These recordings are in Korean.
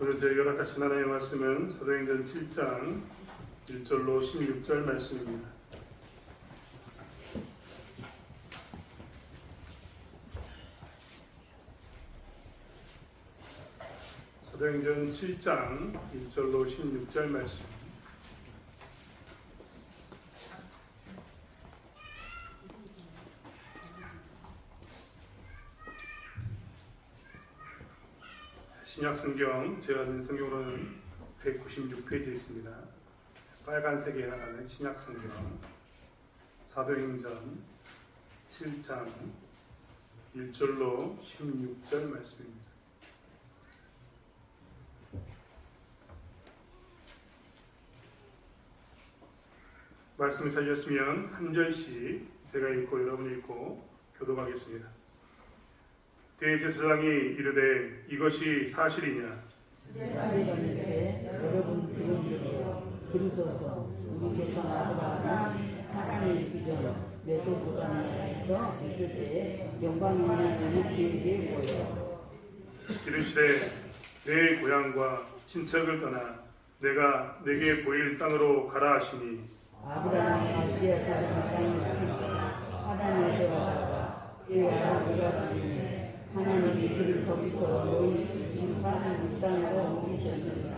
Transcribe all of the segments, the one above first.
오늘 저희가 같이 나눌 말씀은 사도행전 7장 1절로 16절 말씀입니다. 사도행전 7장 1절로 16절 말씀. 신약성경 제가 든 성경으로는 196페이지에 있습니다. 빨간색에 나가는 신약성경 사도행전 7장 1절로 16절 말씀입니다. 말씀을 찾으셨으면 한 절씩 제가 읽고 여러분이 읽고 교독하겠습니다. 대제사장이 이르되 이것이 사실이냐? 여러분 그분들이여 들으소서. 우리 조상 아브라함은 하나님의 기존 메소포타미아에서 있을 때에 영광 있는 눈이 그에게 보여 이르시되 내 고향과 친척을 떠나 내가 내게 보일 땅으로 가라 하시니 아브라함이 갈대아 사람 땅을 하란을 들어가다가 그의 아버지가 죽으니 하나님이 그를 거기서 너희 지금 사는 땅으로 옮기셨느니라.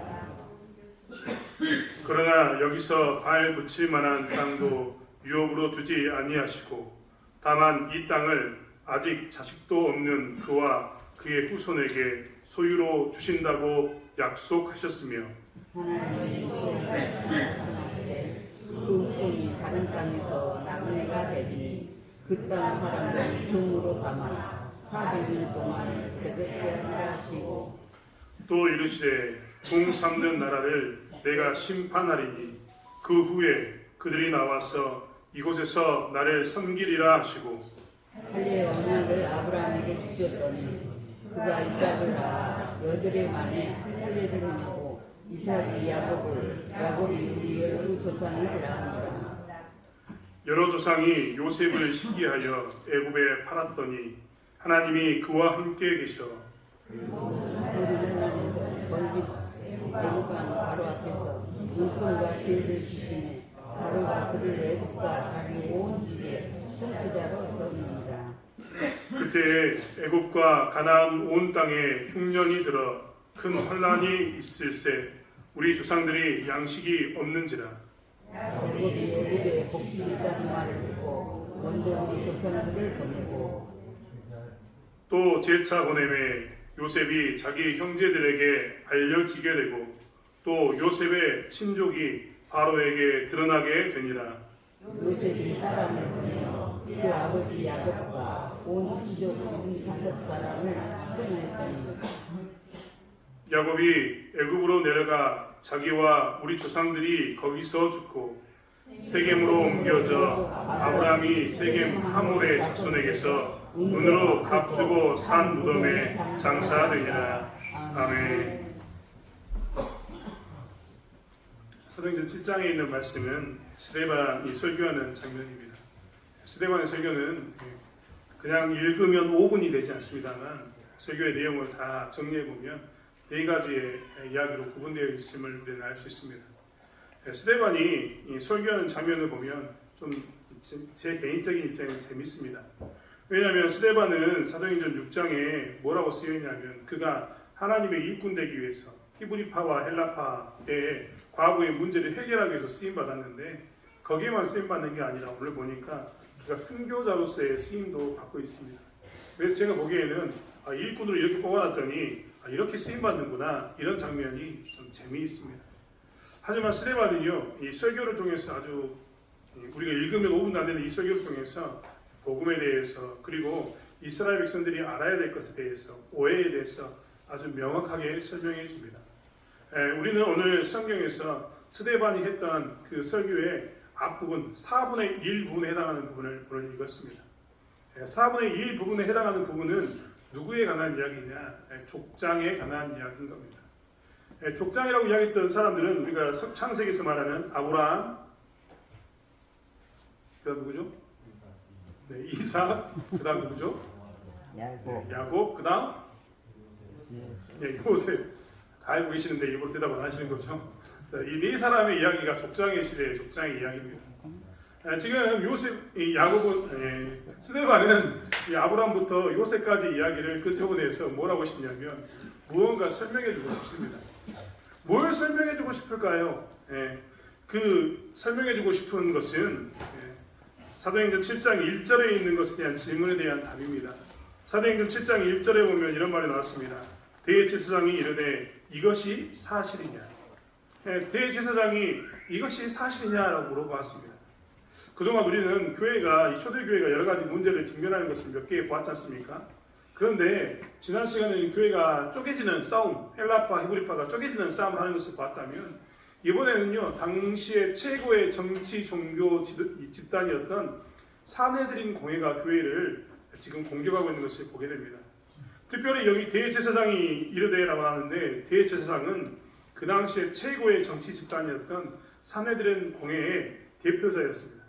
그러나 여기서 발 붙일 만한 땅도 유업으로 주지 아니하시고 다만 이 땅을 아직 자식도 없는 그와 그의 후손에게 소유로 주신다고 약속하셨으며 하나님이 말씀하시되 그 후손이 다른 땅에서 나그네가 되리니 그 땅 사람들을 종으로 삼아 400일 동안 괴롭게 하라 하시고 또 이르시되 종 삼는 나라를 내가 심판하리니 그 후에 그들이 나와서 이곳에서 나를 섬기리라 하시고 할례 언약을 아브라함에게 주셨더니 그가 이삭을 낳아 8해 만에 할례를 행하고 이삭이 야곱이 우리 12조상을 낳았노라. 여러 조상이 요셉을 시기하여 애굽에 팔았더니 하나님이 그와 함께 계셔 애굽 바로 앞에서 은총과 지혜를 주시매 바로가 그를 애굽과 자기 온 집에 통치자로 세우니라. 그때에 애굽과 가나안 온 땅에 흉년이 들어 큰 환란이 있을세 우리 조상들이 양식이 없는지라. 애굽이 애굽에 곡식이 있다는 말을 듣고 먼저 우리 조상들을 보내고 또 제차 보냄에 요셉이 자기 형제들에게 알려지게 되고 또 요셉의 친족이 바로에게 드러나게 되니라. 요셉이 사람을 보내어 그 아버지 야곱과 온 친족 75사람을 추천하였더니 야곱이 애굽으로 내려가 자기와 우리 조상들이 거기서 죽고 세겜으로 옮겨져 아브라함이 세겜 하몰의 자손에게서 은으로 값주고 산 무덤에 장사되니라. 아멘. 사도행전 7장에 있는 말씀은 스데반이 설교하는 장면입니다. 스데반의 설교는 그냥 읽으면 5분이 되지 않습니다만 설교의 내용을 다 정리해보면 4가지의 이야기로 구분되어 있음을 우리는 알 수 있습니다. 스데반이 설교하는 장면을 보면 좀 제 개인적인 입장에는 재밌습니다. 왜냐하면 스데반은 사도행전 6장에 뭐라고 쓰여있냐면 그가 하나님의 일꾼 되기 위해서 히브리파와 헬라파의 과거의 문제를 해결하기 위해서 쓰임받았는데 거기에만 쓰임받는 게 아니라 오늘 보니까 그가 순교자로서의 쓰임도 받고 있습니다. 그래서 제가 보기에는 일꾼으로 이렇게 뽑아놨더니 이렇게 쓰임받는구나 이런 장면이 좀 재미있습니다. 하지만 스데반은요 이 설교를 통해서 아주 우리가 읽으면 5분도 안 되는 이 설교를 통해서 복음에 대해서 그리고 이스라엘 백성들이 알아야 될 것에 대해서 오해에 대해서 아주 명확하게 설명해 줍니다. 우리는 오늘 성경에서 스데반이 했던 그 설교의 앞부분 4분의 1 부분에 해당하는 부분을 오늘 읽었습니다. 4분의 1 부분에 해당하는 부분은 누구에 관한 이야기냐? 족장에 관한 이야기인 겁니다. 족장이라고 이야기했던 사람들은 우리가 창세기에서 말하는 아브라함, 그 다음 누구죠? 네, 이삭, 그 다음 누구죠? 야곱, 그 다음? 네, 요셉. 다 알고 계시는데 일부러 대답 안 하시는 거죠. 이 네 사람의 이야기가 족장의 시대의 족장의 이야기입니다. 지금 요셉, 야고보, 스데반은 이 아브라함부터 요셉까지 이야기를 끄집어내서 뭐라고 싶냐면 무언가 설명해주고 싶습니다. 뭘 설명해주고 싶을까요? 그 설명해주고 싶은 것은 사도행전 7장 1절에 있는 것에 대한 질문에 대한 답입니다. 사도행전 7장 1절에 보면 이런 말이 나왔습니다. 대제사장이 이르되 이것이 사실이냐? 대제사장이 이것이 사실이냐라고 물어보았습니다. 그동안 우리는 교회가, 이 초대교회가 여러 가지 문제를 직면하는 것을 몇 개 보았지 않습니까? 그런데 지난 시간에는 교회가 쪼개지는 싸움, 헬라파, 히브리파가 쪼개지는 싸움을 하는 것을 봤다면 이번에는요, 당시의 최고의 정치, 종교 집단이었던 사내들인 공회가 교회를 지금 공격하고 있는 것을 보게 됩니다. 특별히 여기 대제사장이 이르되라고 하는데 대제사장은 그 당시에 최고의 정치 집단이었던 사내들인 공회의 대표자였습니다.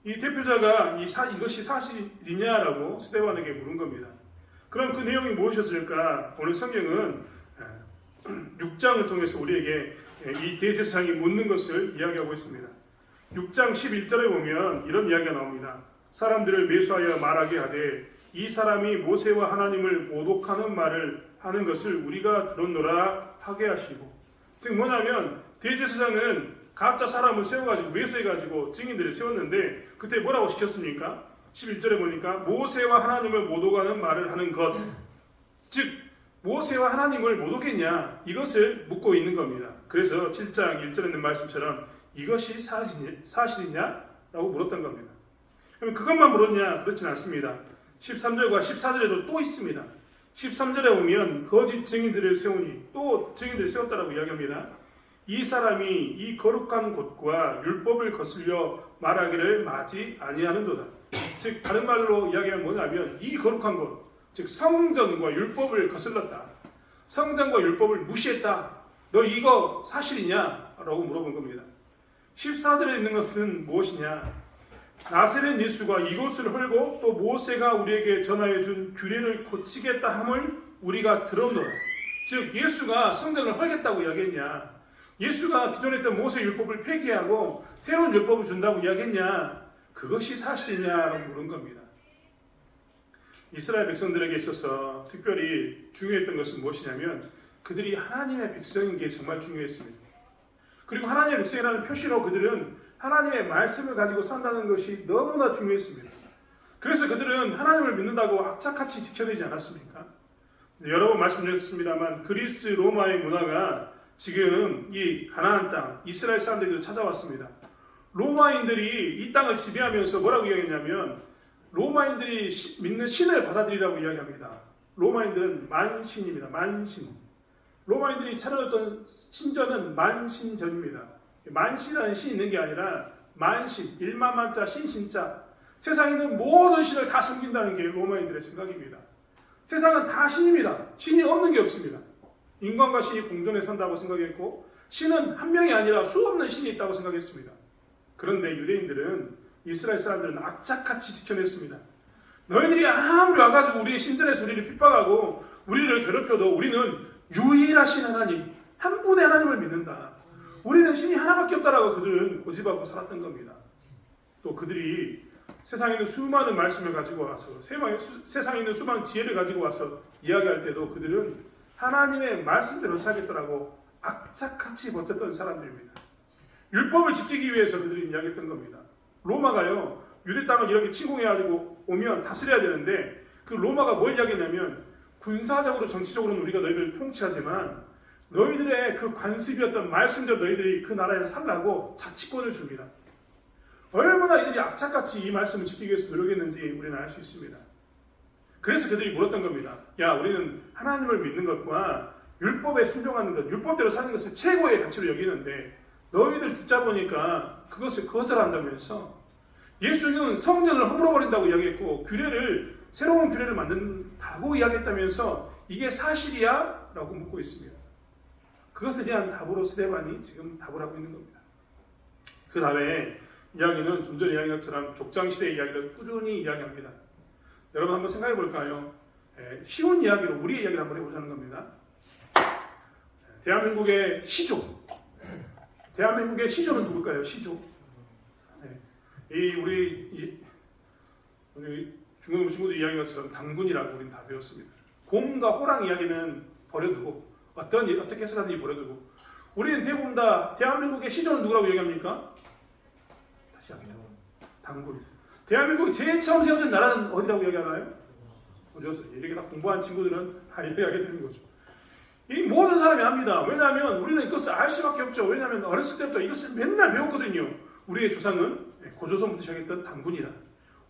이 대표자가 이것이 사실이냐라고 스데반에게 물은 겁니다. 그럼 그 내용이 무엇이었을까? 오늘 성경은 6장을 통해서 우리에게 이 대제사장이 묻는 것을 이야기하고 있습니다. 6장 11절에 보면 이런 이야기가 나옵니다. 사람들을 매수하여 말하게 하되 이 사람이 모세와 하나님을 모독하는 말을 하는 것을 우리가 들었노라 하게 하시고, 즉 뭐냐면 대제사장은 가짜 사람을 세워가지고 매수해가지고 증인들을 세웠는데 그때 뭐라고 시켰습니까? 11절에 보니까 모세와 하나님을 모독하는 말을 하는 것, 즉 모세와 하나님을 모독했냐 이것을 묻고 있는 겁니다. 그래서 7장 1절에 있는 말씀처럼 이것이 사실이냐? 라고 물었던 겁니다. 그럼 그것만 물었냐? 그렇진 않습니다. 13절과 14절에도 또 있습니다. 13절에 보면 거짓 증인들을 세우니 또 증인들을 세웠다라고 이야기합니다. 이 사람이 이 거룩한 곳과 율법을 거슬려 말하기를 마지 아니하는도다. 즉 다른 말로 이야기하면 뭐냐면 이 거룩한 곳, 즉 성전과 율법을 거슬렀다. 성전과 율법을 무시했다. 너 이거 사실이냐? 라고 물어본 겁니다. 14절에 있는 것은 무엇이냐? 나세렛 예수가 이곳을 헐고 또 모세가 우리에게 전하여 준 규례를 고치겠다 함을 우리가 들었노라. 즉 예수가 성전을 헐겠다고 이야기했냐? 예수가 기존에 있던 모세 율법을 폐기하고 새로운 율법을 준다고 이야기했냐? 그것이 사실이냐라고 물은 겁니다. 이스라엘 백성들에게 있어서 특별히 중요했던 것은 무엇이냐면 그들이 하나님의 백성인 게 정말 중요했습니다. 그리고 하나님의 백성이라는 표시로 그들은 하나님의 말씀을 가지고 산다는 것이 너무나 중요했습니다. 그래서 그들은 하나님을 믿는다고 악착같이 지켜내지 않았습니까? 여러 번 말씀드렸습니다만 그리스 로마의 문화가 지금 이 가나안 땅 이스라엘 사람들도 찾아왔습니다. 로마인들이 이 땅을 지배하면서 뭐라고 이야기했냐면 로마인들이 믿는 신을 받아들이라고 이야기합니다. 로마인들은 만신입니다. 만신. 로마인들이 차려졌던 신전은 만신전입니다. 만신이라는 신이 있는 게 아니라 만신, 일만만자, 신신자. 세상에 있는 모든 신을 다 섬긴다는 게 로마인들의 생각입니다. 세상은 다 신입니다. 신이 없는 게 없습니다. 인간과 신이 공존해 산다고 생각했고 신은 한 명이 아니라 수없는 신이 있다고 생각했습니다. 그런데 유대인들은 이스라엘 사람들은 악착같이 지켜냈습니다. 너희들이 아무리 와가지고 우리의 신전에서 우리를 핍박하고 우리를 괴롭혀도 우리는 유일하신 하나님, 한 분의 하나님을 믿는다. 우리는 신이 하나밖에 없다라고 그들은 고집하고 살았던 겁니다. 또 그들이 세상에 있는 수많은 말씀을 가지고 와서 세상에 있는 수많은 지혜를 가지고 와서 이야기할 때도 그들은 하나님의 말씀대로 살겠더라고 악착같이 버텼던 사람들입니다. 율법을 지키기 위해서 그들이 이야기했던 겁니다. 로마가요 유대 땅을 이렇게 침공해가지고 오면 다스려야 되는데 그 로마가 뭘 이야기했냐면 군사적으로 정치적으로는 우리가 너희들을 통치하지만 너희들의 그 관습이었던 말씀대로 너희들이 그 나라에서 살라고 자치권을 줍니다. 얼마나 이들이 악착같이 이 말씀을 지키기 위해서 노력했는지 우리는 알 수 있습니다. 그래서 그들이 물었던 겁니다. 야, 우리는 하나님을 믿는 것과 율법에 순종하는 것, 율법대로 사는 것을 최고의 가치로 여기는데 너희들 듣자 보니까 그것을 거절한다면서 예수님은 성전을 허물어버린다고 이야기했고 새로운 규례를 만든다고 이야기했다면서 이게 사실이야? 라고 묻고 있습니다. 그것에 대한 답으로 스데반이 지금 답을 하고 있는 겁니다. 그 다음에 이야기는 좀 전에 이야기한 것처럼 족장시대의 이야기를 꾸준히 이야기합니다. 여러분 한번 생각해 볼까요? 쉬운 이야기로 우리의 이야기를 한번 해보자는 겁니다. 대한민국의 시조. 대한민국의 시조는 누굴까요? 시조. 네. 우리 중국 친구들 이야기한 것처럼 당군이라고 우리는 다 배웠습니다. 곰과 호랑 이야기는 버려두고 어떻게 해서라든지 버려두고 우리는 대부분 다 대한민국의 시조는 누구라고 얘기합니까? 다시 하겠죠. 당군. 대한민국이 제일 처음 세워진 나라는 어디라고 얘기하나요? 고조선. 이렇게 다 공부한 친구들은 다 얘기하게 되는 거죠. 이 모든 사람이 압니다. 왜냐하면 우리는 이것을 알 수밖에 없죠. 왜냐하면 어렸을 때부터 이것을 맨날 배웠거든요. 우리의 조상은 고조선부터 시작했던 당군이라.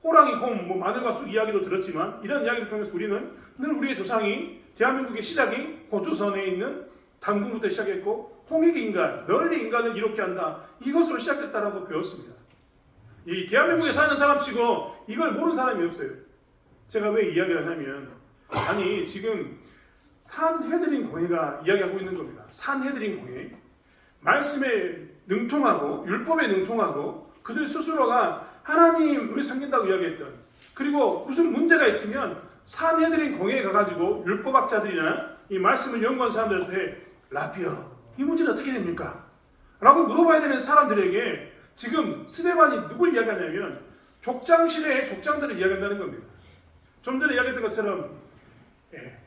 호랑이, 곰, 마늘과 쑥 이야기도 들었지만 이런 이야기를 통해서 우리는 늘 우리의 조상이 대한민국의 시작이 고조선에 있는 당군부터 시작했고 홍익 인간, 널리 인간을 이롭게 한다. 이것으로 시작됐다라고 배웠습니다. 이 대한민국에 사는 사람치고 이걸 모르는 사람이 없어요. 제가 왜 이야기를 하냐면 아니 지금 산헤드린 공회가 이야기하고 있는 겁니다. 산헤드린 공회. 말씀에 능통하고 율법에 능통하고 그들 스스로가 하나님을 섬긴다고 이야기했던 그리고 무슨 문제가 있으면 산헤드린 공회에 가가지고 율법학자들이나 이 말씀을 연구한 사람들한테 라비어 이 문제는 어떻게 됩니까? 라고 물어봐야 되는 사람들에게 지금 스데반이 누굴 이야기하냐면 족장시대의 족장들을 이야기한다는 겁니다. 좀 전에 이야기했던 것처럼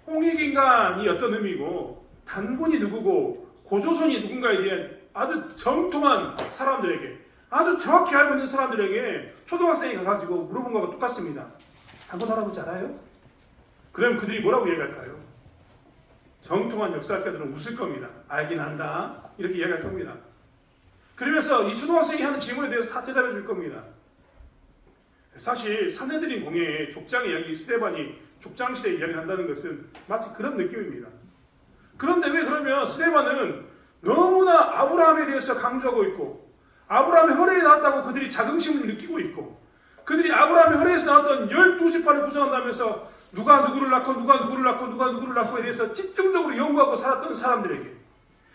홍익인간이 어떤 의미고 단군이 누구고 고조선이 누군가에 대한 아주 정통한 사람들에게 아주 정확히 알고 있는 사람들에게 초등학생이 가가지고 물어본 것과 똑같습니다. 단군 할아버지 알아요? 그럼 그들이 뭐라고 얘기할까요? 정통한 역사학자들은 웃을 겁니다. 알긴 안다. 이렇게 이야기할 겁니다. 그러면서 이 초등학생이 하는 질문에 대해서 다 대답해 줄 겁니다. 사실 산헤드린 공회의 족장 이야기, 스데반이 족장시대 이야기를 한다는 것은 마치 그런 느낌입니다. 그런데 왜 그러면 스데반은 너무나 아브라함에 대해서 강조하고 있고 아브라함의 허리에 나왔다고 그들이 자긍심을 느끼고 있고 그들이 아브라함의 허리에서 나왔던 12지파를 구성한다면서 누가 누구를 낳고 누가 누구를 낳고 누가 누구를 낳고에 대해서 집중적으로 연구하고 살았던 사람들에게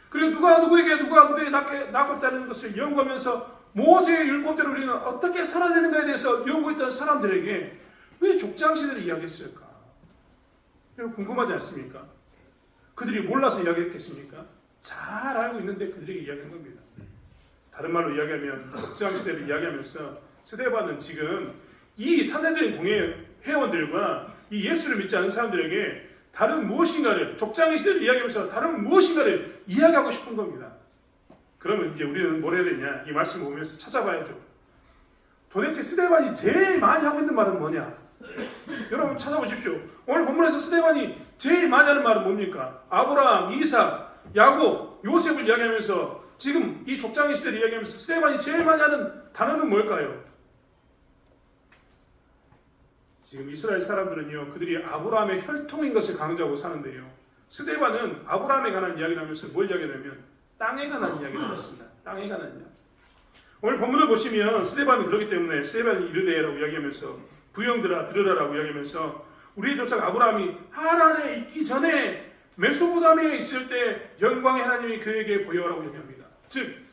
그리고 누가 누구에게 낳았다는 것을 연구하면서 모세의 율법대로 우리는 어떻게 살아야 되는가에 대해서 연구했던 사람들에게 왜 족장시대를 이야기했을까? 여러분 궁금하지 않습니까? 그들이 몰라서 이야기했겠습니까? 잘 알고 있는데 그들에게 이야기한 겁니다. 다른 말로 이야기하면 족장시대를 이야기하면서 스데반은 지금 이 산헤드린 공회 회원들과 이 예수를 믿지 않는 사람들에게 다른 무엇인가를 족장의 시대를 이야기하면서 다른 무엇인가를 이야기하고 싶은 겁니다. 그러면 이제 우리는 뭘 해야 되냐? 이 말씀을 보면서 찾아봐야죠. 도대체 스데반이 제일 많이 하고 있는 말은 뭐냐? 여러분 찾아보십시오. 오늘 본문에서 스데반이 제일 많이 하는 말은 뭡니까? 아브라함, 이삭, 야곱, 요셉을 이야기하면서 지금 이 족장의 시대를 이야기하면서 스데반이 제일 많이 하는 단어는 뭘까요? 지금 이스라엘 사람들은요, 그들이 아브라함의 혈통인 것을 강조하고 사는데요. 스데반은 아브라함에 관한 이야기를 하면서 뭘 이야기하냐면 땅에 관한 이야기를 했습니다. 땅에 관한 이야기. 오늘 본문을 보시면 스데반이 그렇기 때문에 스데반이 이르되라고 이야기하면서 부형들아 들으라라고 이야기하면서 우리의 조상 아브라함이 하란에 있기 전에 메소포타미아에 있을 때 영광의 하나님이 그에게 보여라고 이야기합니다. 즉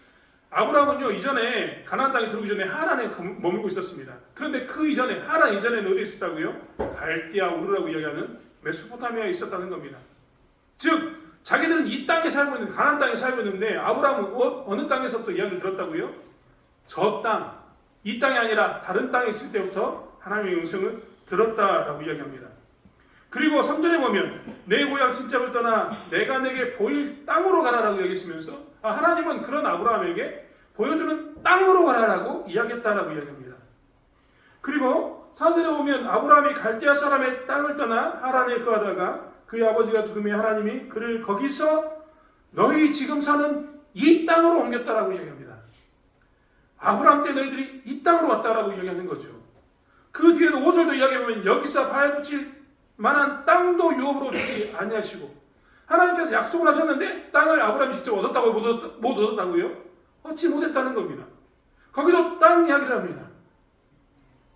아브라함은요 이전에 가나안 땅에 들어오기 전에 하란에 머물고 있었습니다. 그런데 그 이전에 하란 이전에는 어디에 있었다고요? 갈대아 우르라고 이야기하는 메소포타미아에 있었다는 겁니다. 즉 자기들은 이 땅에 살고 있는 가나안 땅에 살고 있는데 아브라함은 어느 땅에서부터 이야기를 들었다고요? 저 땅, 이 땅이 아니라 다른 땅에 있을 때부터 하나님의 음성을 들었다라고 이야기합니다. 그리고 3절에 보면 내 고향 친척을 떠나 내가 내게 보일 땅으로 가라라고 얘기했으면서 하나님은 그런 아브라함에게 보여주는 땅으로 가라라고 이야기했다라고 이야기합니다. 그리고 4절에 보면 아브라함이 갈대아 사람의 땅을 떠나 하란에 거하다가 그의 아버지가 죽음에 하나님이 그를 거기서 너희 지금 사는 이 땅으로 옮겼다라고 이야기합니다. 아브라함 때 너희들이 이 땅으로 왔다라고 이야기하는 거죠. 그 뒤에도 5절도 이야기하면 여기서 발 붙일 만한 땅도 유업으로 주지 아니하시고 하나님께서 약속을 하셨는데 땅을 아브라함이 직접 얻었다고 못 얻었다고요? 얻지 못했다는 겁니다. 거기도 땅 이야기를 합니다.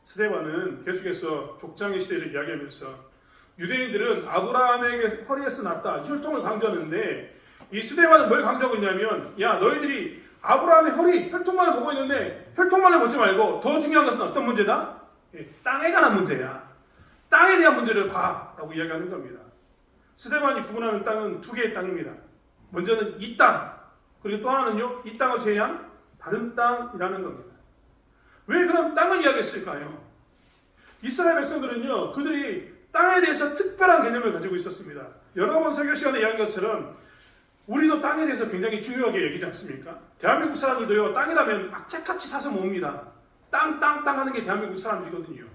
스데반은 계속해서 족장의 시대를 이야기하면서 유대인들은 아브라함에게 허리에서 났다 혈통을 강조하는데 이 스데반은 뭘 강조하고 있냐면 야 너희들이 아브라함의 허리 혈통만을 보고 있는데 혈통만을 보지 말고 더 중요한 것은 어떤 문제다? 땅에 관한 문제야. 땅에 대한 문제를 봐라고 이야기하는 겁니다. 스데반이 구분하는 땅은 두 개의 땅입니다. 먼저는 이 땅, 그리고 또 하나는요, 이 땅을 제외한 다른 땅이라는 겁니다. 왜 그럼 땅을 이야기했을까요? 이스라엘 백성들은요, 그들이 땅에 대해서 특별한 개념을 가지고 있었습니다. 여러 번 설교 시간에 이야기한 것처럼 우리도 땅에 대해서 굉장히 중요하게 여기지 않습니까? 대한민국 사람들도요, 땅이라면 악착같이 사서 모읍니다. 땅 하는 게 대한민국 사람들이거든요.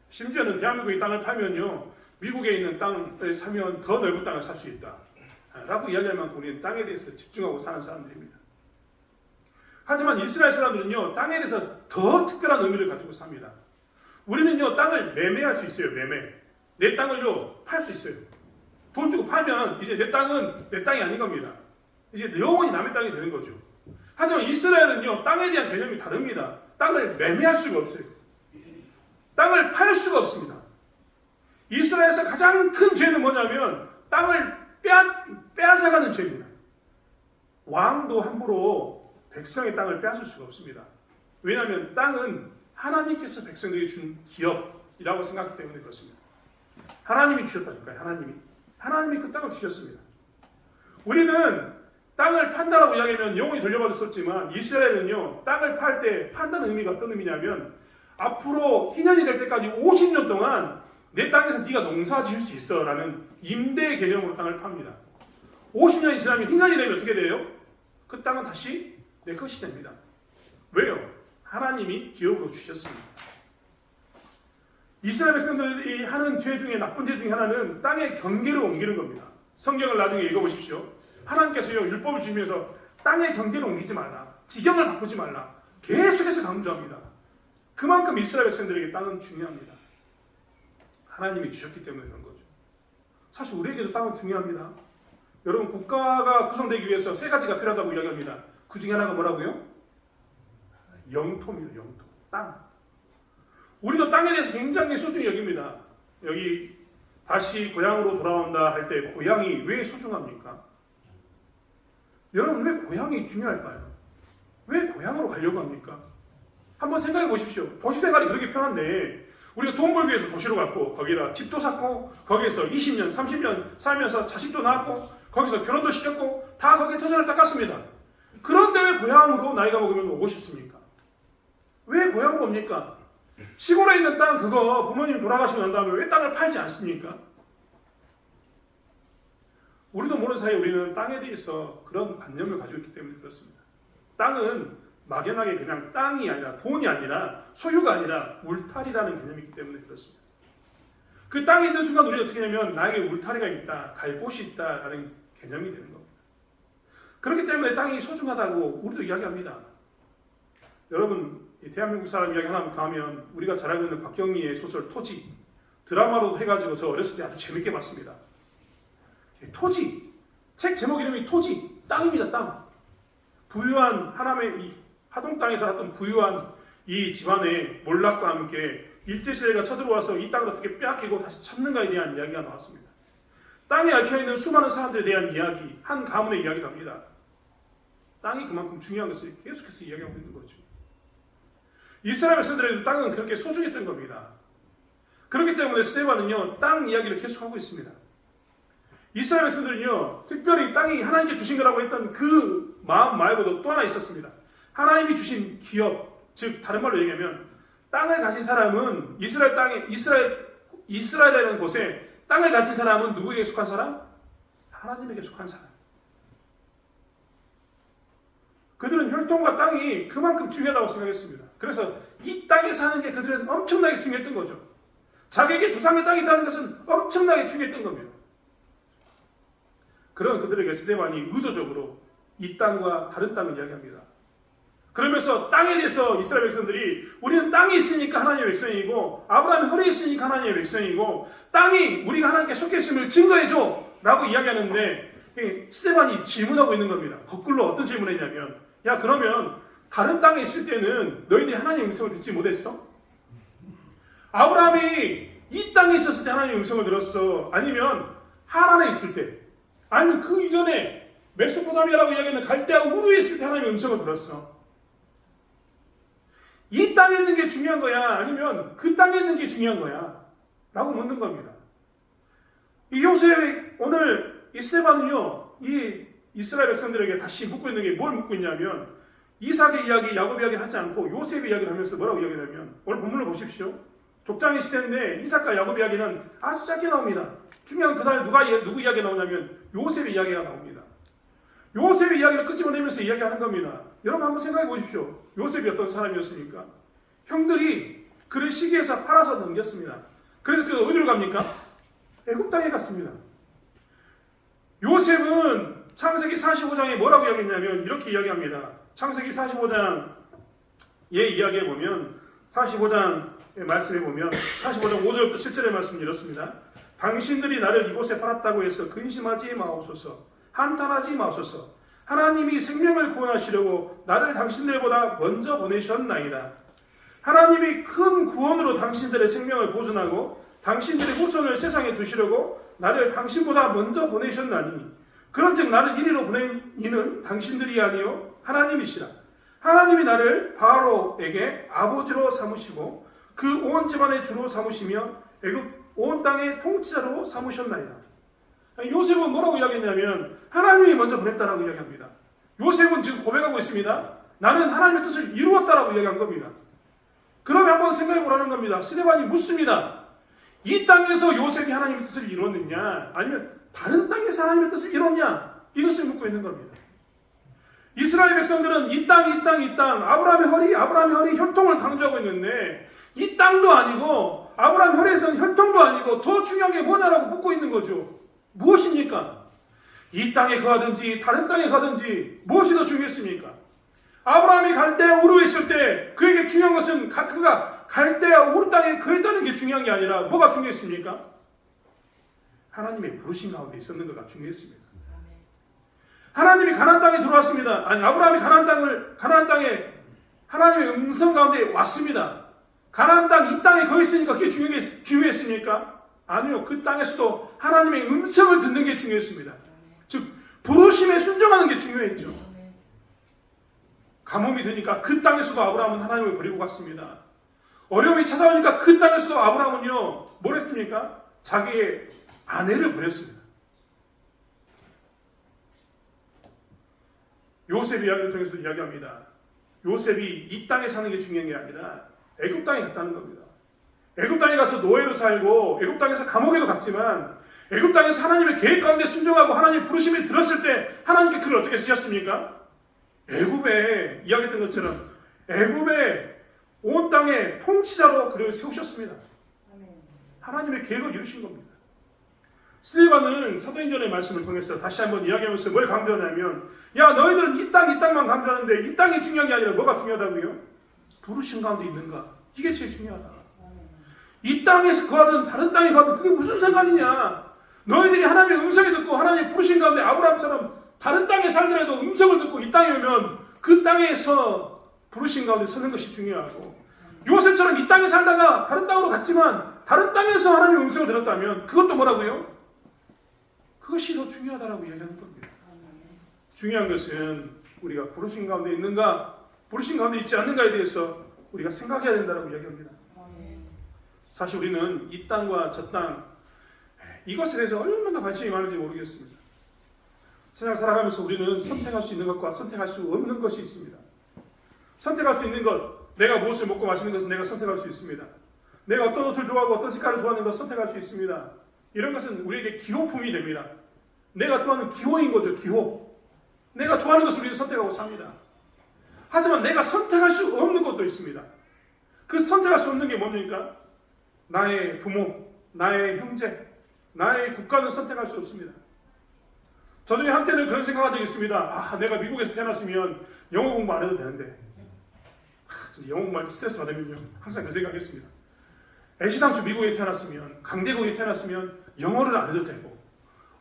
심지어는 대한민국의 땅을 팔면요, 미국에 있는 땅을 사면 더 넓은 땅을 살 수 있다 라고 이야기할 만큼 우리는 땅에 대해서 집중하고 사는 사람들입니다. 하지만 이스라엘 사람들은요, 땅에 대해서 더 특별한 의미를 가지고 삽니다. 우리는요, 땅을 매매할 수 있어요. 매매. 내 땅을요, 팔 수 있어요. 돈 주고 팔면 이제 내 땅은 내 땅이 아닌 겁니다. 이제 영원히 남의 땅이 되는 거죠. 하지만 이스라엘은요, 땅에 대한 개념이 다릅니다. 땅을 매매할 수가 없어요. 땅을 팔 수가 없습니다. 이스라엘에서 가장 큰 죄는 뭐냐면 땅을 빼앗아가는 죄입니다. 왕도 함부로 백성의 땅을 빼앗을 수가 없습니다. 왜냐하면 땅은 하나님께서 백성들에게 준 기업이라고 생각하기 때문에 그렇습니다. 하나님이 주셨다니까요. 하나님이 그 땅을 주셨습니다. 우리는 땅을 판다라고 이야기하면 영원히 돌려받을 수 없지만 이스라엘은요, 땅을 팔 때 판다는 의미가 어떤 의미냐면 앞으로 희년이 될 때까지 50년 동안 내 땅에서 네가 농사 지을 수 있어 라는 임대 개념으로 땅을 팝니다. 50년이 지나면 희년이 되면 어떻게 돼요? 그 땅은 다시 내 것이 됩니다. 왜요? 하나님이 기업으로 주셨습니다. 이스라엘 백성들이 하는 죄 중에 나쁜 죄 중에 하나는 땅의 경계를 옮기는 겁니다. 성경을 나중에 읽어보십시오. 하나님께서요, 율법을 주시면서 땅의 경계를 옮기지 말라, 지경을 바꾸지 말라 계속해서 강조합니다. 그만큼 이스라엘 백성들에게 땅은 중요합니다. 하나님이 주셨기 때문에 그런 거죠. 사실 우리에게도 땅은 중요합니다. 여러분, 국가가 구성되기 위해서 세 가지가 필요하다고 이야기합니다. 그 중에 하나가 뭐라고요? 영토입니다. 영토. 땅. 우리도 땅에 대해서 굉장히 소중히 여깁니다. 여기 다시 고향으로 돌아온다 할 때 고향이 왜 소중합니까? 여러분, 왜 고향이 중요할까요? 왜 고향으로 가려고 합니까? 한번 생각해 보십시오. 도시 생활이 그렇게 편한데 우리가 돈 벌기 위해서 도시로 갔고 거기다 집도 샀고 거기에서 20년, 30년 살면서 자식도 낳았고 거기서 결혼도 시켰고 다 거기에 터전을 닦았습니다. 그런데 왜 고향으로 나이가 먹으면 오고 싶습니까? 왜 고향으로 옵니까? 시골에 있는 땅 그거 부모님 돌아가시고 난 다음에 왜 땅을 팔지 않습니까? 우리도 모르는 사이에 우리는 땅에 대해서 그런 관념을 가지고 있기 때문에 그렇습니다. 땅은 막연하게 그냥 땅이 아니라 돈이 아니라 소유가 아니라 울타리라는 개념이 있기 때문에 그렇습니다. 그 땅에 있는 순간 우리는 어떻게 하냐면 나에게 울타리가 있다, 갈 곳이 있다라는 개념이 되는 겁니다. 그렇기 때문에 땅이 소중하다고 우리도 이야기합니다. 여러분, 대한민국 사람 이야기 하나 더 하면 우리가 잘 알고 있는 박경리의 소설 토지, 드라마로 해가지고 저 어렸을 때 아주 재밌게 봤습니다. 토지, 책 제목 이름이 토지, 땅입니다. 땅. 부유한 하남의 이 하동 땅에 살았던 부유한 이 집안의 몰락과 함께 일제시대가 쳐들어와서 이 땅을 어떻게 빼앗기고 다시 찾는가에 대한 이야기가 나왔습니다. 땅에 얽혀있는 수많은 사람들에 대한 이야기, 한 가문의 이야기를 합니다. 땅이 그만큼 중요한 것을 계속해서 이야기하고 있는 거죠. 이스라엘 백성들에게도 땅은 그렇게 소중했던 겁니다. 그렇기 때문에 스데반은요, 땅 이야기를 계속하고 있습니다. 이스라엘 백성들은요, 특별히 땅이 하나님께 주신 거라고 했던 그 마음 말고도 또 하나 있었습니다. 하나님이 주신 기업, 즉 다른 말로 얘기하면 땅을 가진 사람은 이스라엘이라는 곳에 땅을 가진 사람은 누구에게 속한 사람? 하나님에게 속한 사람. 그들은 혈통과 땅이 그만큼 중요하다고 생각했습니다. 그래서 이 땅에 사는 게 그들은 엄청나게 중요했던 거죠. 자기에게 조상의 땅이 있다는 것은 엄청나게 중요했던 겁니다. 그런 그들에게 스데반이 의도적으로 이 땅과 다른 땅을 이야기합니다. 그러면서 땅에 대해서 이스라엘 백성들이 우리는 땅이 있으니까 하나님의 백성이고 아브라함의 혈이 있으니까 하나님의 백성이고 땅이 우리가 하나님께 속해 있음을 증거해줘 라고 이야기하는데 스데반이 질문하고 있는 겁니다. 거꾸로 어떤 질문을 했냐면 야, 그러면 다른 땅에 있을 때는 너희들이 하나님의 음성을 듣지 못했어? 아브라함이 이 땅에 있었을 때 하나님의 음성을 들었어? 아니면 하란에 있을 때? 아니면 그 이전에 메소포타미아라고 이야기하는 갈대아 우르에 있을 때 하나님의 음성을 들었어? 이 땅에 있는 게 중요한 거야? 아니면 그 땅에 있는 게 중요한 거야? 라고 묻는 겁니다. 이 요셉 오늘 이 스데반은요, 이 이스라엘 백성들에게 다시 묻고 있는 게 뭘 묻고 있냐면 이삭의 이야기, 야곱 이야기 하지 않고 요셉의 이야기를 하면서 뭐라고 이야기하냐면 오늘 본문을 보십시오. 족장의 시대인데 이삭과 야곱 이야기는 아주 짧게 나옵니다. 중요한 그다음에 누구 이야기가 나오냐면 요셉의 이야기가 나옵니다. 요셉의 이야기를 끄집어내면서 이야기하는 겁니다. 여러분 한번 생각해 보십시오. 요셉이 어떤 사람이었습니까? 형들이 그를 시기에서 팔아서 넘겼습니다. 그래서 그 어디로 갑니까? 애굽 땅에 갔습니다. 요셉은 창세기 45장에 뭐라고 이야기했냐면 이렇게 이야기합니다. 창세기 45장의 이야기에 보면 45장의 말씀에 보면 45장 5절부터 7절의 말씀이 이렇습니다. 당신들이 나를 이곳에 팔았다고 해서 근심하지 마옵소서. 한탄하지 마옵소서. 하나님이 생명을 구원하시려고 나를 당신들보다 먼저 보내셨나이다. 하나님이 큰 구원으로 당신들의 생명을 보존하고 당신들의 후손을 세상에 두시려고 나를 당신보다 먼저 보내셨나니 그런즉 나를 이리로 보낸 이는 당신들이 아니요 하나님이시라. 하나님이 나를 바로에게 아버지로 삼으시고 그 온 집안의 주로 삼으시며 애굽 온 땅의 통치자로 삼으셨나이다. 요셉은 뭐라고 이야기했냐면 하나님이 먼저 보냈다라고 이야기합니다. 요셉은 지금 고백하고 있습니다. 나는 하나님의 뜻을 이루었다라고 이야기한 겁니다. 그러면 한번 생각해 보라는 겁니다. 스데반이 묻습니다. 이 땅에서 요셉이 하나님의 뜻을 이루었느냐 아니면 다른 땅에서 하나님의 뜻을 이뤘냐 이것을 묻고 있는 겁니다. 이스라엘 백성들은 이 땅 아브라함의 허리 혈통을 강조하고 있는데 이 땅도 아니고 아브라함 혈에서는 혈통도 아니고 더 중요한 게 뭐냐라고 묻고 있는 거죠. 무엇입니까? 이 땅에 거하든지 다른 땅에 가든지 무엇이 더 중요했습니까? 아브라함이 갈대아 우르에 있을 때 그에게 중요한 것은 그가 갈대아 우르 땅에 거했다는 게 중요한 게 아니라 뭐가 중요했습니까? 하나님의 부르심 가운데 있었는 것가 중요했습니다. 하나님이 가나안 땅에 들어왔습니다. 아니 아브라함이 가나안 땅에 하나님의 음성 가운데 왔습니다. 가나안 땅 이 땅에 거했으니까 그게 중요했습니까? 아니요. 그 땅에서도 하나님의 음성을 듣는 게 중요했습니다. 즉 부르심에 순종하는 게 중요했죠. 가뭄이 드니까 그 땅에서도 아브라함은 하나님을 버리고 갔습니다. 어려움이 찾아오니까 그 땅에서도 아브라함은요 뭘 했습니까? 자기의 아내를 버렸습니다. 요셉 이야기를 통해서 이야기합니다. 요셉이 이 땅에 사는 게 중요한 게 아니라 애굽 땅에 갔다는 겁니다. 애굽 땅에 가서 노예로 살고 애굽 땅에서 감옥에도 갔지만 애굽 땅에서 하나님의 계획 가운데 순종하고 하나님의 부르심을 들었을 때 하나님께 그를 어떻게 쓰셨습니까? 애굽에 이야기했던 것처럼 애굽의 온 땅의 통치자로 그를 세우셨습니다. 하나님의 계획을 이루신 겁니다. 스데반은 사도행전의 말씀을 통해서 다시 한번 이야기하면서 뭘 강조하냐면 야 너희들은 이 땅만 강조하는데 이 땅이 중요한 게 아니라 뭐가 중요하다고요? 부르심 가운데 있는가? 이게 제일 중요하다. 이 땅에서 거하든 다른 땅에 거하든 그게 무슨 상관이냐? 너희들이 하나님의 음성을 듣고 하나님의 부르심 가운데 아브라함처럼 다른 땅에 살더라도 음성을 듣고 이 땅에 오면 그 땅에서 부르심 가운데 서는 것이 중요하고 요셉처럼 이 땅에 살다가 다른 땅으로 갔지만 다른 땅에서 하나님의 음성을 들었다면 그것도 뭐라고요? 그것이 더 중요하다라고 이야기하는 겁니다. 중요한 것은 우리가 부르심 가운데 있는가 부르심 가운데 있지 않는가에 대해서 우리가 생각해야 된다라고 이야기합니다. 사실 우리는 이 땅과 저 땅 이것에 대해서 얼마나 관심이 많은지 모르겠습니다. 세상 살아가면서 우리는 선택할 수 있는 것과 선택할 수 없는 것이 있습니다. 선택할 수 있는 것, 내가 무엇을 먹고 마시는 것은 내가 선택할 수 있습니다. 내가 어떤 옷을 좋아하고 어떤 색깔을 좋아하는 것 선택할 수 있습니다. 이런 것은 우리에게 기호품이 됩니다. 내가 좋아하는 기호인 거죠. 기호. 내가 좋아하는 것을 우리는 선택하고 삽니다. 하지만 내가 선택할 수 없는 것도 있습니다. 그 선택할 수 없는 게 뭡니까? 나의 부모, 나의 형제, 나의 국가는 선택할 수 없습니다. 저는 한때는 그런 생각한 적이 있습니다. 내가 미국에서 태어났으면 영어 공부 안 해도 되는데 영어 공부할 때 스트레스 받으면요 항상 그 생각했습니다. 애시당초 미국에 태어났으면 강대국에 태어났으면 영어를 안 해도 되고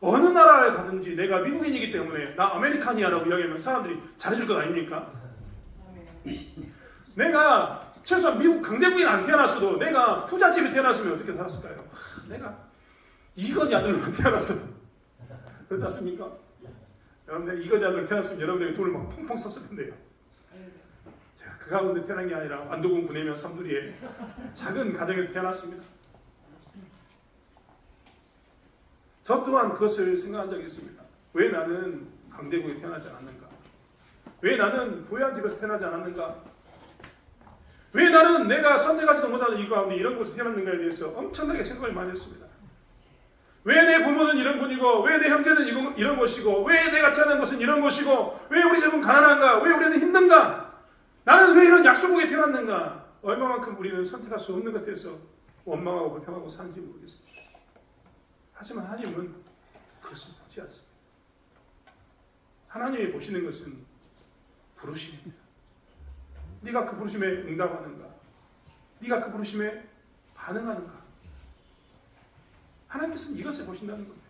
어느 나라에 가든지 내가 미국인이기 때문에 나 아메리칸이야라고 이야기하면 사람들이 잘해줄 것 아닙니까? 내가 최소한 미국 강대국에 안 태어났어도 내가 부잣집에 태어났으면 어떻게 살았을까요? 내가 이건희 아들로 태어났어도 그렇지 않습니까? 여러분 내가 이건희 아들로 태어났으면 여러분들이 돈을 막 펑펑 썼을 텐데요. 제가 그 가운데 태어난 게 아니라 완도군 구내면 삼두리에 작은 가정에서 태어났습니다. 저 또한 그것을 생각한 적이 있습니다. 왜 나는 강대국에 태어나지 않았는가? 왜 나는 부유한 집에서 태어나지 않았는가? 왜 나는 내가 선택하지도 못하는 이 가운데 이런 곳에 태어났는가에 대해서 엄청나게 생각을 많이 했습니다. 왜 내 부모는 이런 분이고, 왜 내 형제는 이런 것이고, 왜 내가 태어난 곳은 이런 것이고, 왜 우리 집은 가난한가, 왜 우리는 힘든가, 나는 왜 이런 약소국에 태어났는가, 얼마만큼 우리는 선택할 수 없는 것에 대해서 원망하고 불평하고 사는지 모르겠습니다. 하지만 하나님은 그것을 보지 않습니다. 하나님이 보시는 것은 부르심입니다. 네가 그 부르심에 응답하는가, 네가 그 부르심에 반응하는가, 하나님께서는 이것을 보신다는 겁니다.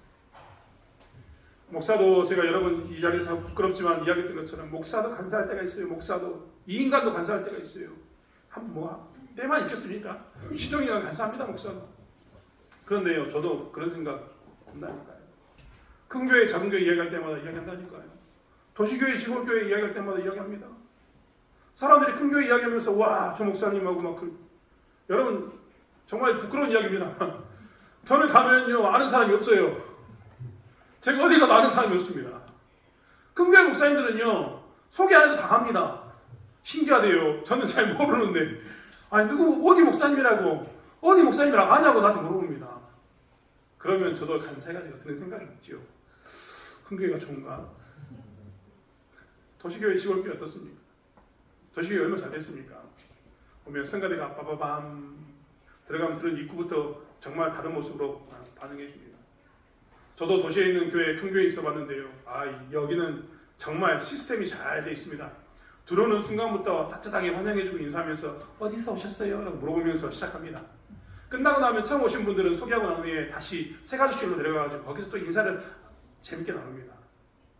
목사도 제가 여러 번 이 자리에서 부끄럽지만 이야기했던 것처럼 목사도 간사할 때가 있어요. 목사도 이 인간도 간사할 때가 있어요. 때만 있겠습니까? 시종이가 간사합니다. 목사도. 그런데요, 저도 그런 생각 한다니까요. 큰 교회, 작은 교회 이야기할 때마다 이야기한다니까요. 도시교회, 시골교회 이야기할 때마다 이야기합니다. 사람들이 큰 교회 이야기하면서 와, 저 목사님하고 막 여러분 정말 부끄러운 이야기입니다. 저를 가면요 아는 사람이 없어요. 제가 어디 가도 아는 사람이 없습니다. 큰 교회 목사님들은요 소개 안 해도 다 갑니다. 신기하대요. 저는 잘 모르는데 아니 누구 어디 목사님이라고 아냐고 나한테 물어봅니다. 그러면 저도 간사해가지고 드는 생각이 있죠. 큰 교회가 좋은가? 도시교회, 시골교회 어떻습니까? 도시교회 얼마나 잘 됐습니까? 보면 성가대가 빠바밤 들어가면 들은 입구부터 정말 다른 모습으로 반응해 줍니다. 저도 도시에 있는 교회, 큰 교회에 있어 봤는데요. 여기는 정말 시스템이 잘 돼 있습니다. 들어오는 순간부터 따뜻하게 환영해주고 인사하면서 어디서 오셨어요? 라고 물어보면서 시작합니다. 끝나고 나면 처음 오신 분들은 소개하고 난 후에 다시 세 가지실로 데려가가지고 거기서 또 인사를 재밌게 나눕니다.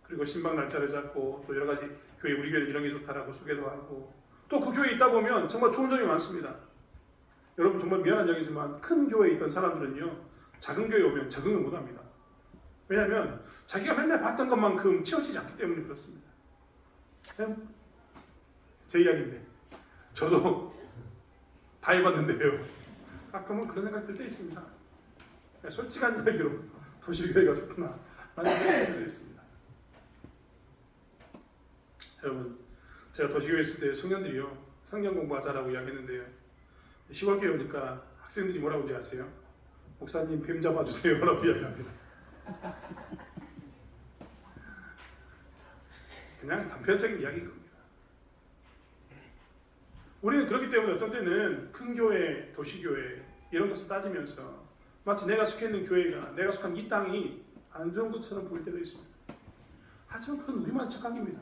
그리고 신방 날짜를 잡고 또 여러 가지 교회, 우리 교회는 이런 게 좋다라고 소개도 하고 또 그 교회에 있다 보면 정말 좋은 점이 많습니다. 여러분 정말 미안한 얘기지만 큰 교회에 있던 사람들은요 작은 교회에 오면 적응을 못합니다. 왜냐하면 자기가 맨날 봤던 것만큼 치워지지 않기 때문에 그렇습니다. 제 이야기인데 저도 다 해봤는데요 가끔은 그런 생각 들 때 있습니다. 솔직한 이야기로 도시교회가 좋구나 라는 생각이 들었습니다. 여러분 제가 도시교회에 있을 때 청년들이요 성경 공부하자라고 이야기했는데요 시골교회 오니까 학생들이 뭐라고 하는지 아세요? 목사님 뱀 잡아주세요 라고 이야기합니다. 그냥 단편적인 이야기인 겁니다. 우리는 그렇기 때문에 어떤 때는 큰 교회, 도시교회 이런 것을 따지면서 마치 내가 속해 있는 교회가, 내가 속한 이 땅이 안 좋은 것처럼 보일 때도 있습니다. 하지만 그건 우리만의 착각입니다.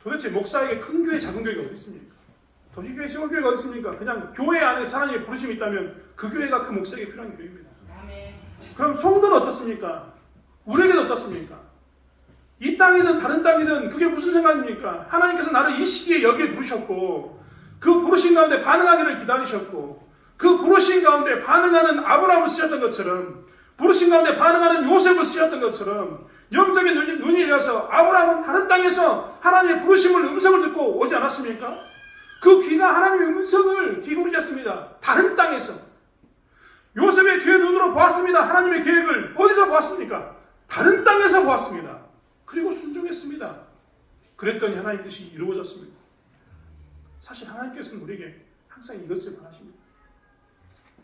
도대체 목사에게 큰 교회, 작은 교회가 어디 있습니까? 도시교회, 시골교회가 어디 있습니까? 그냥 교회 안에 하나님의 부르심이 있다면 그 교회가 그 목사에게 필요한 교회입니다. 그럼 성도는 어떻습니까? 우리에게는 어떻습니까? 이 땅이든 다른 땅이든 그게 무슨 생각입니까? 하나님께서 나를 이 시기에 여기에 부르셨고 그 부르신 가운데 반응하기를 기다리셨고 그 부르신 가운데 반응하는 아브라함을 쓰셨던 것처럼 부르신 가운데 반응하는 요셉을 쓰셨던 것처럼 영적인 눈이 열려서 아브라함은 다른 땅에서 하나님의 부르심을 음성을 듣고 오지 않았습니까? 그 귀가 하나님의 음성을 기울였습니다. 다른 땅에서 요셉의 귀의 눈으로 보았습니다. 하나님의 계획을 어디서 보았습니까? 다른 땅에서 보았습니다. 그리고 순종했습니다. 그랬더니 하나님 뜻이 이루어졌습니다. 사실 하나님께서는 우리에게 항상 이것을 바라십니다.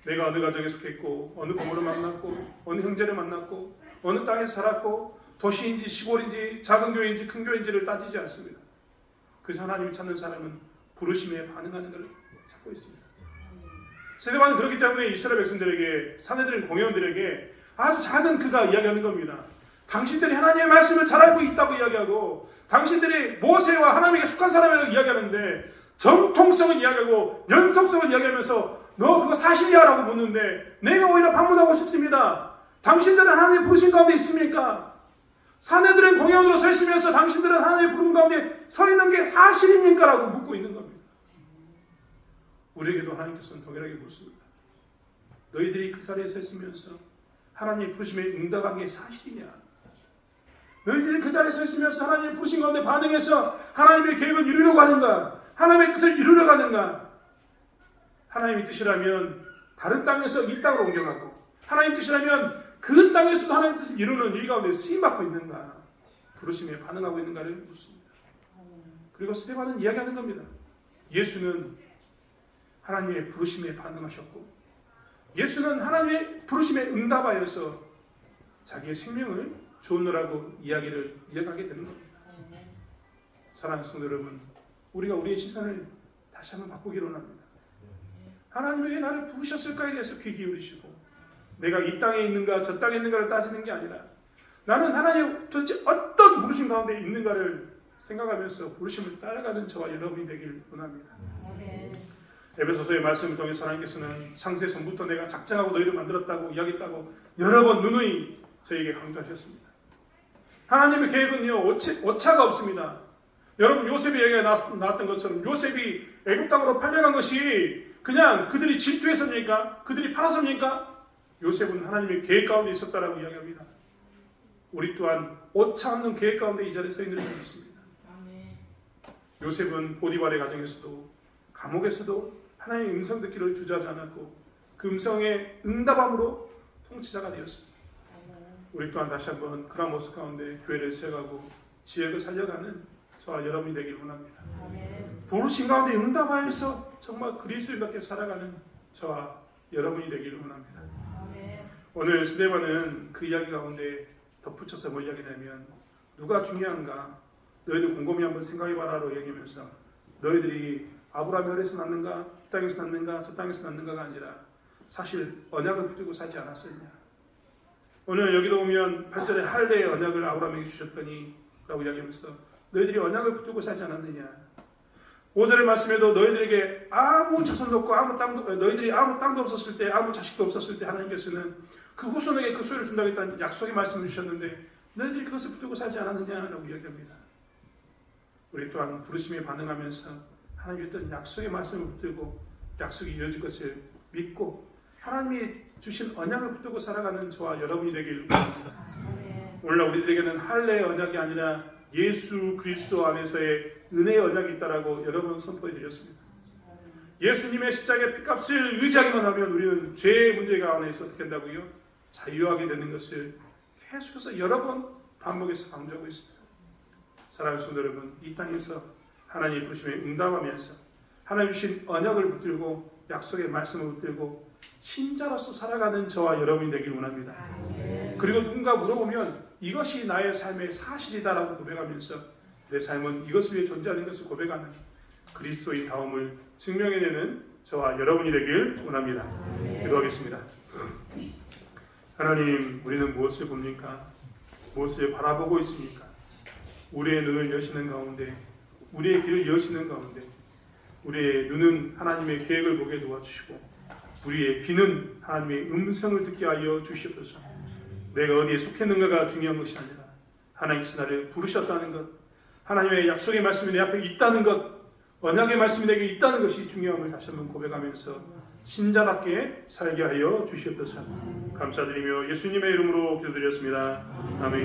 내가 어느 가정에 속했고 어느 부모를 만났고 어느 형제를 만났고 어느 땅에서 살았고 도시인지 시골인지 작은 교회인지 큰 교회인지를 따지지 않습니다. 그래서 하나님이 찾는 사람은 부르심에 반응하는 것을 찾고 있습니다. 스데반은 그렇기 때문에 이스라엘 백성들에게 사내들인 공회원들에게 아주 작은 그가 이야기하는 겁니다. 당신들이 하나님의 말씀을 잘 알고 있다고 이야기하고 당신들이 모세와 하나님에게 속한 사람이라고 이야기하는데 정통성을 이야기하고 연속성을 이야기하면서 너 그거 사실이야? 라고 묻는데 내가 오히려 방문하고 싶습니다. 당신들은 하나님의 부르심 가운데 있습니까? 사내들은 공회원으로 서 있으면서 당신들은 하나님의 부름 가운데 서 있는 게 사실입니까? 라고 묻고 있는 겁니다. 우리에게도 하나님께서는 동일하게 묻습니다. 너희들이 그 자리에 서 있으면서 하나님의 부르심에 응답한 게 사실이냐? 너희들이 그 자리에 서 있으면서 하나님의 부르심 가운데 반응해서 하나님의 계획을 이루려고 하는가? 하나님의 뜻을 이루려고 하는가? 하나님의 뜻이라면 다른 땅에서 이 땅으로 옮겨가고 하나님의 뜻이라면 그 땅에서도 하나님 뜻을 이루는 일 가운데 쓰임받고 있는가, 부르심에 반응하고 있는가를 묻습니다. 그리고 스데반은 이야기하는 겁니다. 예수는 하나님의 부르심에 반응하셨고, 예수는 하나님의 부르심에 응답하여서 자기의 생명을 주었노라고 이야기를 이어가게 되는 겁니다. 사랑하는 성도 여러분, 우리가 우리의 시선을 다시 한번 바꾸기로 합니다. 하나님이 왜 나를 부르셨을까에 대해서 귀 기울이시고, 내가 이 땅에 있는가 저 땅에 있는가를 따지는 게 아니라 나는 하나님 도대체 어떤 부르심 가운데 있는가를 생각하면서 부르심을 따라가는 저와 여러분이 되길 원합니다. 에베소서의 말씀을 통해서 하나님께서는 창세 전부터 내가 작정하고 너희를 만들었다고 이야기했다고 여러 번 누누이 저에게 강조하셨습니다. 하나님의 계획은요, 오차가 없습니다. 여러분, 요셉의 얘기가 나왔던 것처럼 요셉이 애굽 땅으로 팔려간 것이 그냥 그들이 질투해서입니까? 그들이 팔아서입니까? 요셉은 하나님의 계획 가운데 있었다라고 이야기합니다. 우리 또한 오차 없는 계획 가운데 이 자리에 서 있는 줄이 있습니다. 요셉은 보디발의 가정에서도 감옥에서도 하나님의 음성 듣기를 주저하지 않았고 그 음성에 응답함으로 통치자가 되었습니다. 우리 또한 다시 한번 그런 모습 가운데 교회를 세워가고 지역을 살려가는 저와 여러분이 되길 원합니다. 부르심 가운데 응답하여서 정말 그리스도인답게 살아가는 저와 여러분이 되길 원합니다. 오늘 스데반은 그 이야기 가운데 덧붙여서 뭘 이야기냐면, 누가 중요한가? 너희들 곰곰이 한번 생각해봐라로 얘기하면서, 너희들이 아브라함의 혈에서 났는가, 이 땅에서 났는가, 저 땅에서 났는가가 아니라 사실 언약을 붙들고 살지 않았었냐. 오늘 여기도 오면 8절에 할례의 언약을 아브라함에게 주셨더니 라고 이야기하면서 너희들이 언약을 붙들고 살지 않았느냐. 5절의 말씀에도 너희들에게 아무 자손도 없고 아무 땅도, 너희들이 아무 땅도 없었을 때, 아무 자식도 없었을 때 하나님께서는 그 후손에게 그 소유를 준다고 했다는 약속의 말씀을 주셨는데 너희들이 그것을 붙들고 살지 않았느냐라고 이야기합니다. 우리 또한 부르심에 반응하면서 하나님이 줬던 약속의 말씀을 붙들고 약속이 이루어질 것을 믿고 하나님이 주신 언약을 붙들고 살아가는 저와 여러분이 되길 바랍니다. 오늘날 우리들에게는 할례의 언약이 아니라 예수 그리스도 안에서의 은혜의 언약이 있다라고 여러 번 선포해 드렸습니다. 예수님의 십자가의 피값을 의지하기만 하면 우리는 죄의 문제 가운데서 어떻게 된다고요? 자유하게 되는 것을 계속해서 여러 번 반복해서 강조하고 있습니다. 사랑하는 성도 여러분, 이 땅에서 하나님의 부르심에 응답하면서 하나님 주신 언약을 붙들고 약속의 말씀을 붙들고 신자로서 살아가는 저와 여러분이 되길 원합니다. 그리고 누군가 물어보면 이것이 나의 삶의 사실이다라고 고백하면서 내 삶은 이것을 위해 존재하는 것을 고백하는 그리스도의 다움을 증명해내는 저와 여러분이 되길 원합니다. 기도하겠습니다. 하나님, 우리는 무엇을 봅니까? 무엇을 바라보고 있습니까? 우리의 눈을 여시는 가운데, 우리의 귀를 여시는 가운데, 우리의 눈은 하나님의 계획을 보게 도와주시고 우리의 귀는 하나님의 음성을 듣게 하여 주시옵소서. 내가 어디에 속했는가가 중요한 것이 아니라 하나님께서 나를 부르셨다는 것, 하나님의 약속의 말씀이 내 앞에 있다는 것, 언약의 말씀이 내게 있다는 것이 중요함을 다시 한번 고백하면서 신자답게 살게 하여 주시옵소서. 감사드리며 예수님의 이름으로 기도드렸습니다. 아멘.